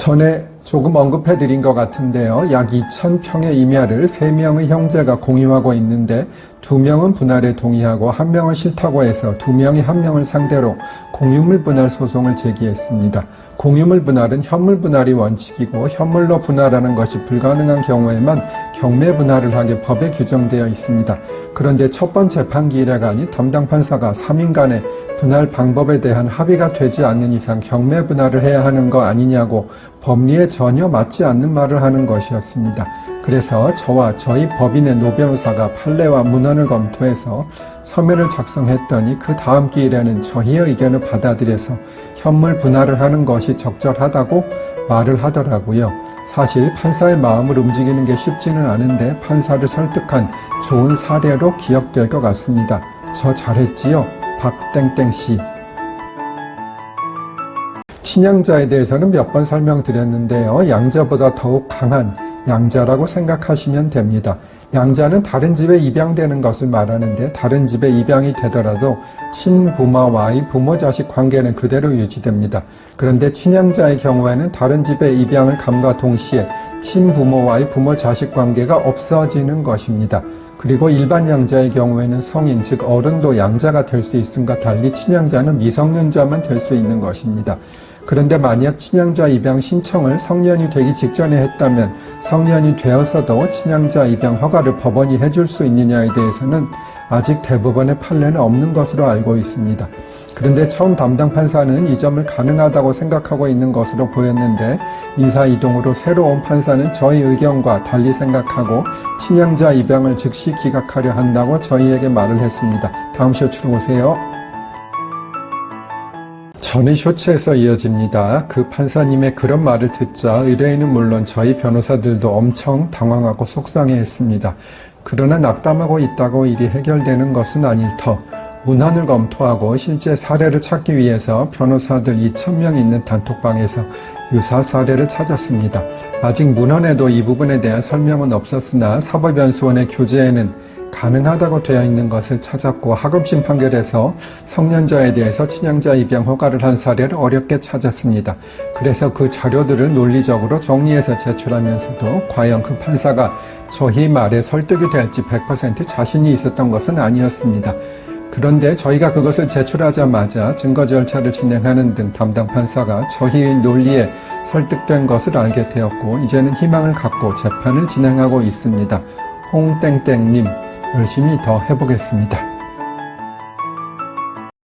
전에 조금 언급해 드린 것 같은데요. 약 2,000평의 임야를 3명의 형제가 공유하고 있는데 2명은 분할에 동의하고 1명은 싫다고 해서 2명이 1명을 상대로 공유물 분할 소송을 제기했습니다. 공유물 분할은 현물 분할이 원칙이고 현물로 분할하는 것이 불가능한 경우에만 경매 분할을 하게 법에 규정되어 있습니다. 그런데 첫 번째 판기일에가니 담당 판사가 3인 간의 분할 방법에 대한 합의가 되지 않는 이상 경매 분할을 해야 하는 거 아니냐고 법리에 전혀 맞지 않는 말을 하는 것이었습니다. 그래서 저와 저희 법인의 노 변호사가 판례와 문헌을 검토해서 서면을 작성했더니 그 다음 기일에는 저희의 의견을 받아들여서 현물 분할을 하는 것이 적절하다고 말을 하더라고요. 사실 판사의 마음을 움직이는 게 쉽지는 않은데 판사를 설득한 좋은 사례로 기억될 것 같습니다. 저 잘했지요? 박땡땡씨. 친양자에 대해서는 몇 번 설명드렸는데요. 양자보다 더욱 강한 양자라고 생각하시면 됩니다. 양자는 다른 집에 입양되는 것을 말하는데 다른 집에 입양이 되더라도 친부모와의 부모-자식 관계는 그대로 유지됩니다. 그런데 친양자의 경우에는 다른 집에 입양을 감과 동시에 친부모와의 부모-자식 관계가 없어지는 것입니다. 그리고 일반 양자의 경우에는 성인, 즉 어른도 양자가 될 수 있음과 달리 친양자는 미성년자만 될 수 있는 것입니다. 그런데 만약 친양자 입양 신청을 성년이 되기 직전에 했다면 성년이 되어서도 친양자 입양 허가를 법원이 해줄 수 있느냐에 대해서는 아직 대부분의 판례는 없는 것으로 알고 있습니다. 그런데 처음 담당 판사는 이 점을 가능하다고 생각하고 있는 것으로 보였는데 인사이동으로 새로 온 판사는 저희 의견과 달리 생각하고 친양자 입양을 즉시 기각하려 한다고 저희에게 말을 했습니다. 다음 쇼츠로 오세요. 전의 쇼츠에서 이어집니다. 그 판사님의 그런 말을 듣자 의뢰인은 물론 저희 변호사들도 엄청 당황하고 속상해했습니다. 그러나 낙담하고 있다고 일이 해결되는 것은 아닐 터 문헌을 검토하고 실제 사례를 찾기 위해서 변호사들 2,000명 있는 단톡방에서 유사 사례를 찾았습니다. 아직 문헌에도 이 부분에 대한 설명은 없었으나 사법연수원의 교재에는 가능하다고 되어 있는 것을 찾았고 하급심 판결에서 성년자에 대해서 친양자 입양 허가를 한 사례를 어렵게 찾았습니다. 그래서 그 자료들을 논리적으로 정리해서 제출하면서도 과연 그 판사가 저희 말에 설득이 될지 100% 자신이 있었던 것은 아니었습니다. 그런데 저희가 그것을 제출하자마자 증거 절차를 진행하는 등 담당 판사가 저희의 논리에 설득된 것을 알게 되었고 이제는 희망을 갖고 재판을 진행하고 있습니다. 홍땡땡님 열심히 더 해보겠습니다.